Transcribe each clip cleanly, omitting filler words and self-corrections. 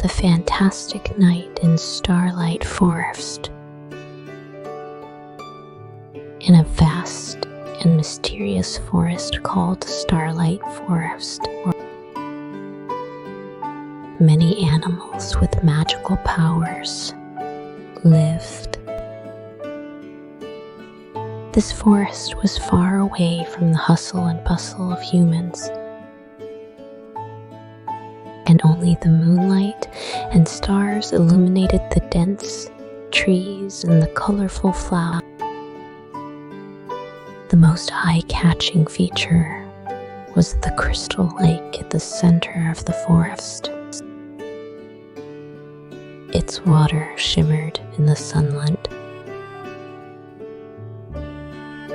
the fantastic night in Starlight Forest. In a vast and mysterious forest called Starlight Forest, many animals with magical powers lived. This forest was far away from the hustle and bustle of humans, and only the moonlight and stars illuminated the dense trees and the colorful flowers. The most eye-catching feature was the crystal lake at the center of the forest. Its water shimmered in the sunlight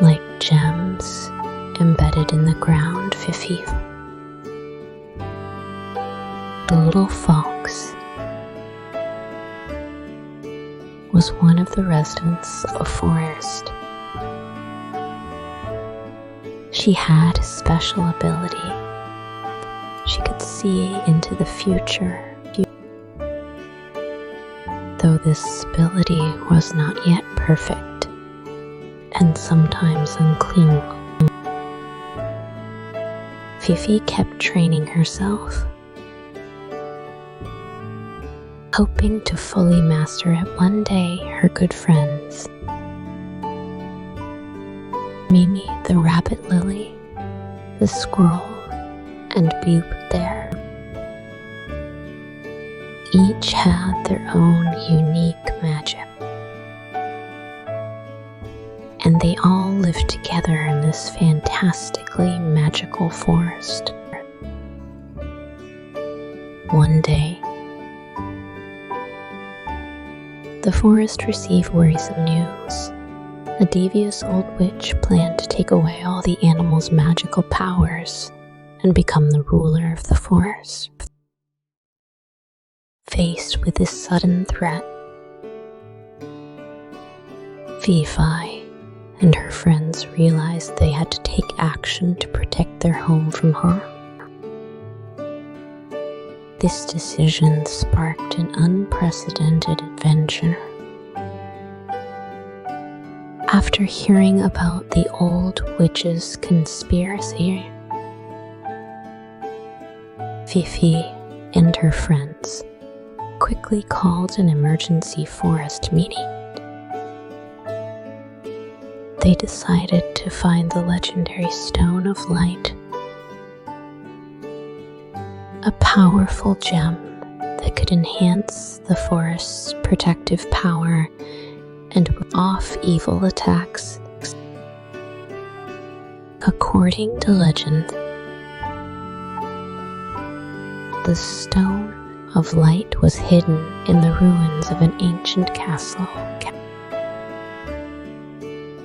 like gems embedded in the ground. Fifi, the little fox, was one of the residents of the forest. She had a special ability. She could see into the future. Though this ability was not yet perfect and sometimes unclean, Fifi kept training herself, hoping to fully master it one day. Her good friends, Mimi the rabbit lily, the squirrel, and Bube there, each had their own unique magic, and they all lived together in this fantastically magical forest. One day, the forest received worrisome news. A devious old witch planned to take away all the animals' magical powers and become the ruler of the forest. Faced with this sudden threat, Fifi and her friends realized they had to take action to protect their home from harm. This decision sparked an unprecedented adventure. After hearing about the old witch's conspiracy, Fifi and her friends quickly called an emergency forest meeting. They decided to find the legendary Stone of Light, a powerful gem that could enhance the forest's protective power and off evil attacks. According to legend, the Stone of Light was hidden in the ruins of an ancient castle,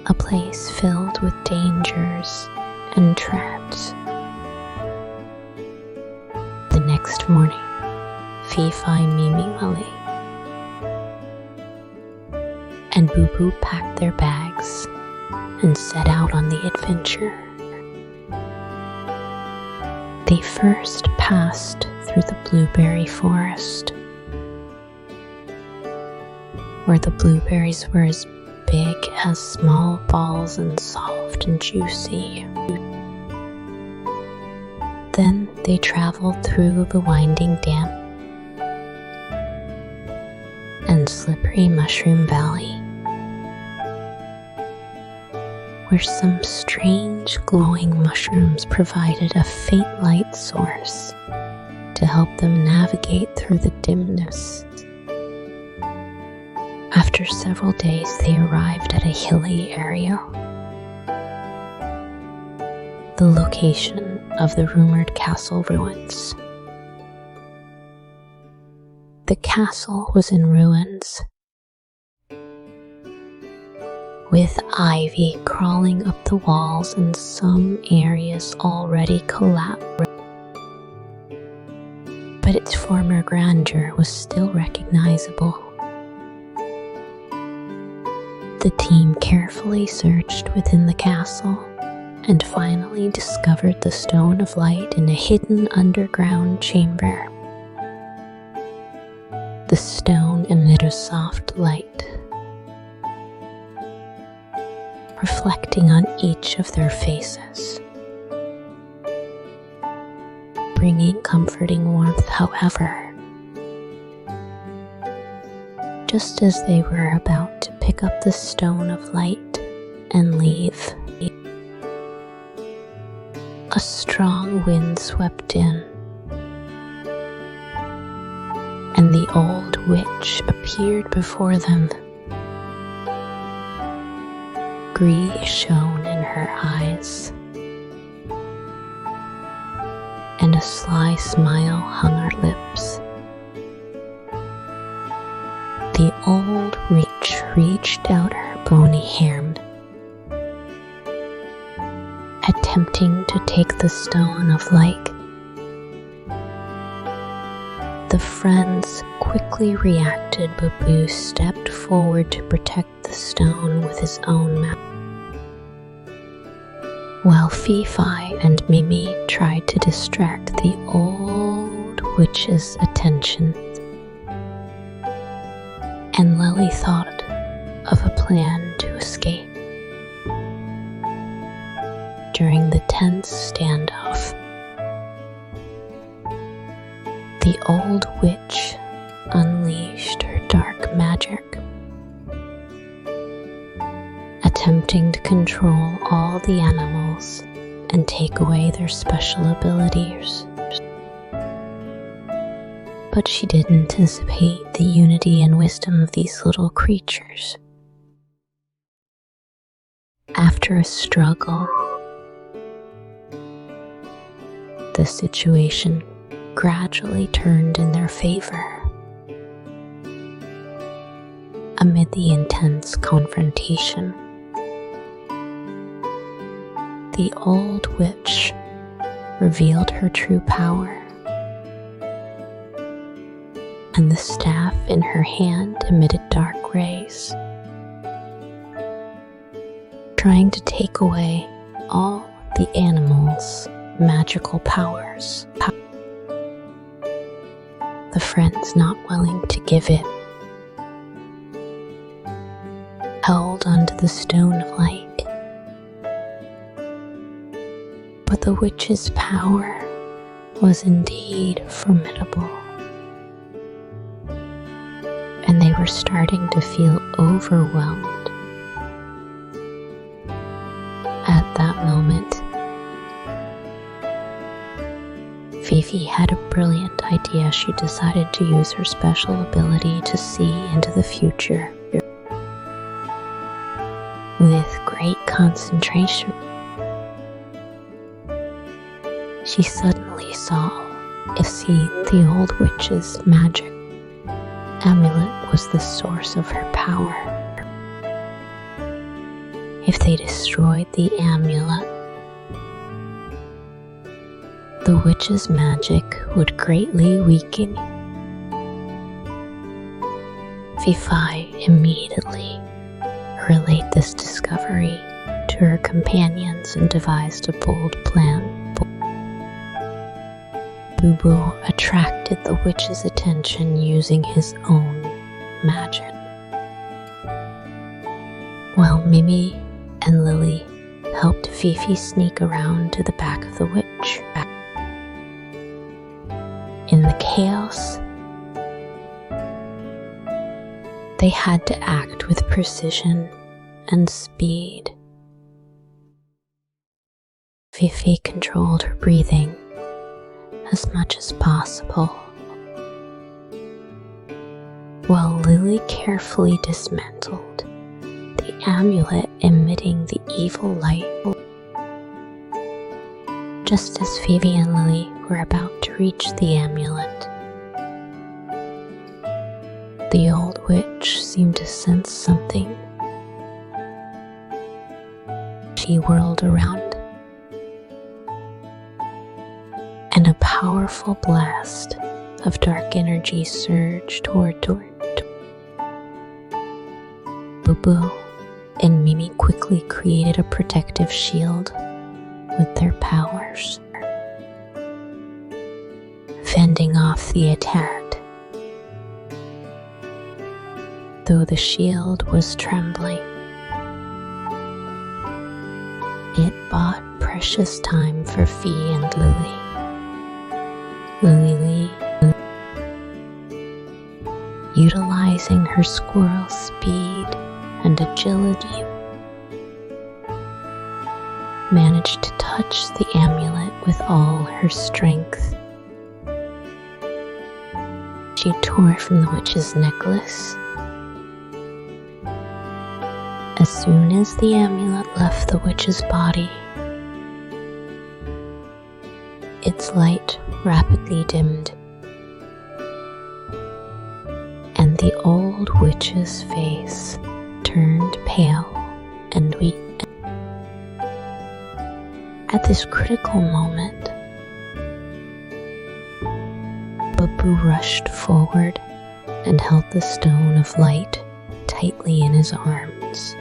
a place filled with dangers and traps. The next morning, Fifi, Mimi Lily, and Boo Boo packed their bags and set out on the adventure. They first passed through the blueberry forest, where the blueberries were as big as small balls and soft and juicy. Then they traveled through the winding damp and slippery Mushroom Valley, where some strange glowing mushrooms provided a faint light source to help them navigate through the dimness. After several days, they arrived at a hilly area, the location of the rumored castle ruins. The castle was in ruins, with ivy crawling up the walls and some areas already collapsed. But its former grandeur was still recognizable. The team carefully searched within the castle and finally discovered the Stone of Light in a hidden underground chamber. the stone emit a soft light, reflecting on each of their faces, bringing comforting warmth. However, just as they were about to pick up the stone of light and leave, a strong wind swept in, and the old witch appeared before them. Greed shone in her eyes, and a sly smile hung her lips. The old witch reached out her bony hand, attempting to take the stone of light. The friends quickly reacted. Babu stepped forward to protect the stone with his own magic, while Fifi and Mimi tried to distract the old witch's attention. And Lily thought of a plan to escape. During the tense standoff, the old witch unleashed her dark magic, attempting to control all the animals and take away their special abilities. But she didn't anticipate the unity and wisdom of these little creatures. After a struggle, the situation gradually turned in their favor. Amid the intense confrontation, the old witch revealed her true power, and the staff in her hand emitted dark rays, trying to take away all the animals' magical powers. The friends, not willing to give in, held onto the stone of light. But the witch's power was indeed formidable, and they were starting to feel overwhelmed. At that moment, Fifi had a brilliant idea. She decided to use her special ability to see into the future. With great concentration, she suddenly saw if seeing the old witch's magic amulet was the source of her power. If they destroyed the amulet, the witch's magic would greatly weaken. Fifi immediately relayed this discovery to her companions and devised a bold plan. Bubu attracted the witch's attention using his own magic, while Mimi and Lily helped Fifi sneak around to the back of the witch. In the chaos, they had to act with precision and speed. Fifi controlled her breathing as much as possible, while Lily carefully dismantled the amulet emitting the evil light. Just as Fifi and Lily were about to reach the amulet, the old witch seemed to sense something. She whirled around, and a powerful blast of dark energy surged toward Bubu and Mimi quickly created a protective shield with their powers, fending off the attack. though the shield was trembling. It bought precious time for Fee and Lily. Lily, utilizing her squirrel speed and agility, managed to touch the amulet with all her strength. She tore from the witch's necklace. As soon as the amulet left the witch's body, its light rapidly dimmed, and the old witch's face turned pale and weak. At this critical moment, Babu rushed forward and held the stone of light tightly in his arms.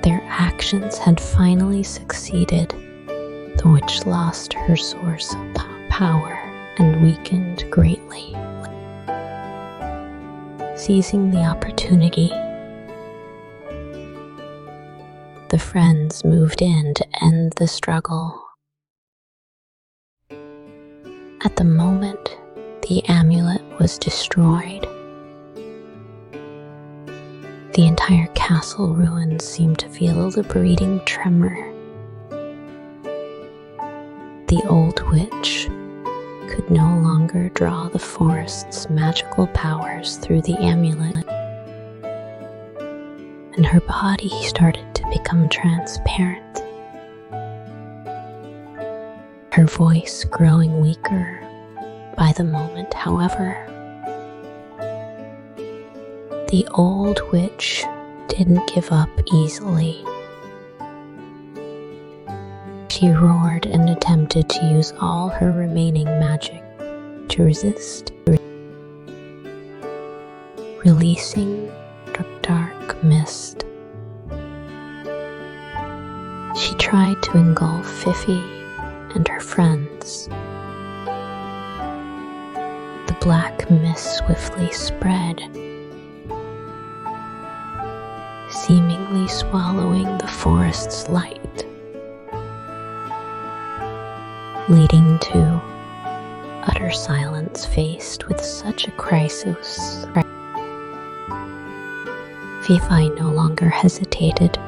Their actions had finally succeeded. The witch lost her source of power and weakened greatly. Seizing the opportunity, the friends moved in to end the struggle. At the moment, the amulet was destroyed. The entire castle ruins seemed to feel a liberating tremor. The old witch could no longer draw the forest's magical powers through the amulet, and her body started to become transparent, her voice growing weaker by the moment. However, the old witch didn't give up easily. She roared and attempted to use all her remaining magic to resist, releasing dark mist. She tried to engulf Fifi and her friends. The black mist swiftly spread, seemingly swallowing the forest's light, leading to utter silence. Faced with such a crisis, Fifi no longer hesitated.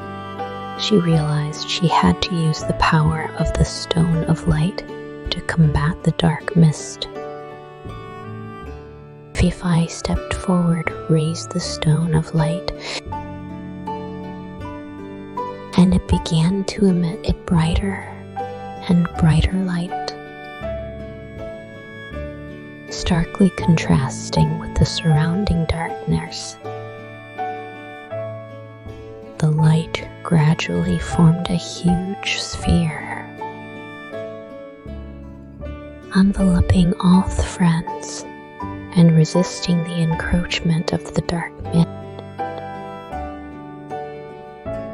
She realized she had to use the power of the Stone of Light to combat the dark mist. Fifi stepped forward, raised the Stone of Light, and it began to emit a brighter and brighter light, starkly contrasting with the surrounding darkness. The light gradually formed a huge sphere, enveloping all the friends and resisting the encroachment of the dark mist.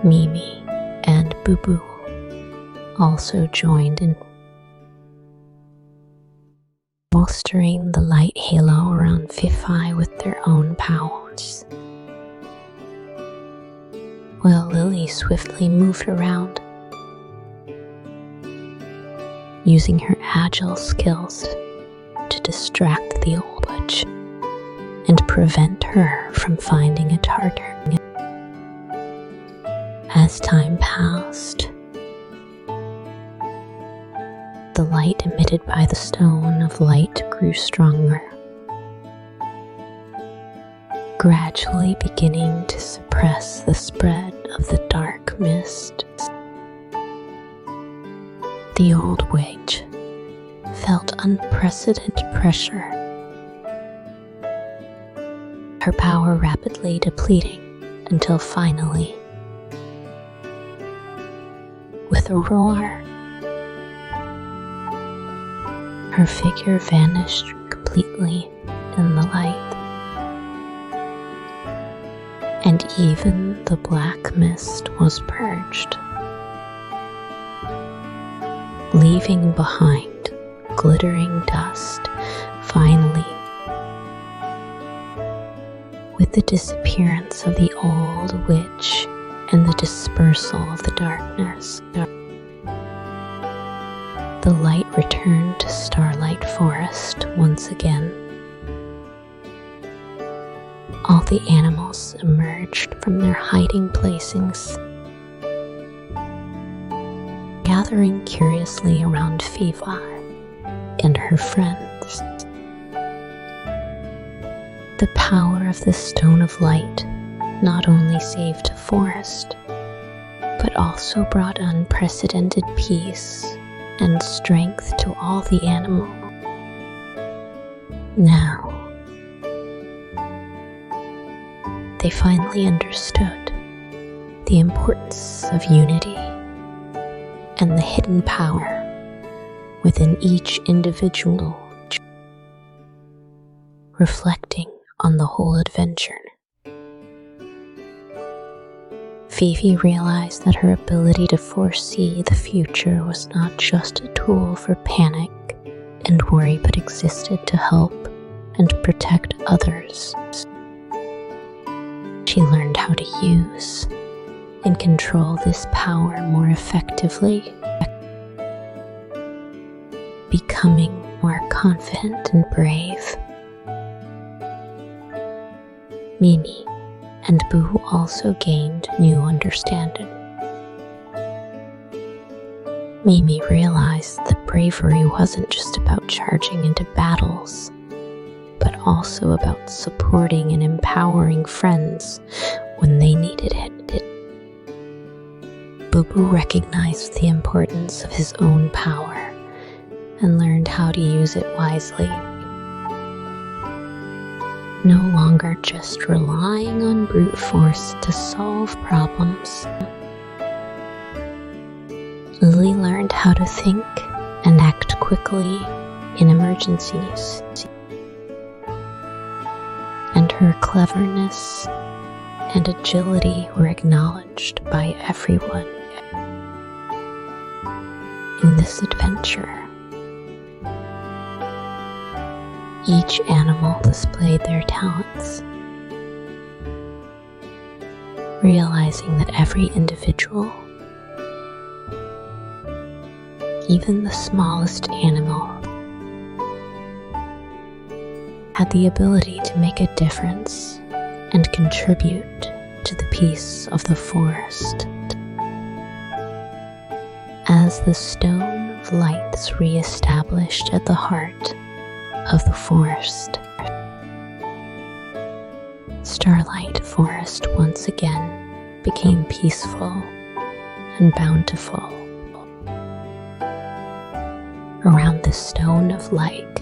Mimi and Boo also joined in, bolstering the light halo around Fifi with their own powers, while Lily swiftly moved around, using her agile skills to distract the old witch and prevent her from finding a target. As time passed, the light emitted by the Stone of Light grew stronger, gradually beginning to suppress the spread of the dark mist. The old witch felt unprecedented pressure, her power rapidly depleting until finally, with a roar, her figure vanished completely in the light, and even the black mist was purged, leaving behind glittering dust. Finally, the disappearance of the old witch and the dispersal of the darkness, the light returned to Starlight Forest once again. All the animals emerged from their hiding placings, gathering curiously around Fiva and her friends. The power of the Stone of Light not only saved the forest, but also brought unprecedented peace and strength to all the animals. Now, they finally understood the importance of unity and the hidden power within each individual, reflecting on the whole adventure. Fifi realized that her ability to foresee the future was not just a tool for panic and worry, but existed to help and protect others. She learned how to use and control this power more effectively, becoming more confident and brave. Mimi and Boo also gained new understanding. Mimi realized that bravery wasn't just about charging into battles, but also about supporting and empowering friends when they needed it. Boo Boo recognized the importance of his own power and learned how to use it wisely. No longer just relying on brute force to solve problems, Lily learned how to think and act quickly in emergencies, and her cleverness and agility were acknowledged by everyone. In this adventure, each animal displayed their talents, realizing that every individual, even the smallest animal, had the ability to make a difference and contribute to the peace of the forest. As the Stone of Lights re-established at the heart of the forest, Starlight Forest once again became peaceful and bountiful. Around the Stone of Light,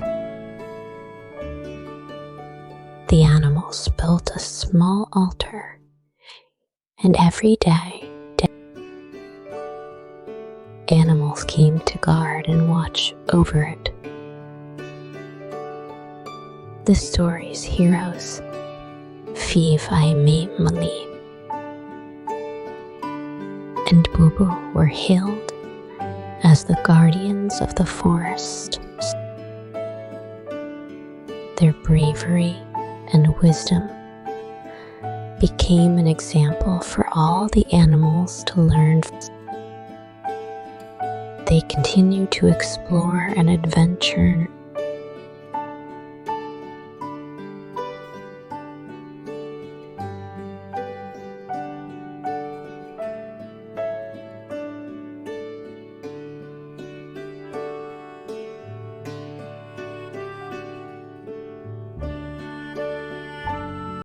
the animals built a small altar, and every day, animals came to guard and watch over it. The story's heroes, Fifi, Mimi, and Boo Boo, were hailed as the guardians of the forest. Their bravery and wisdom became an example for all the animals to learn. They continue to explore and adventure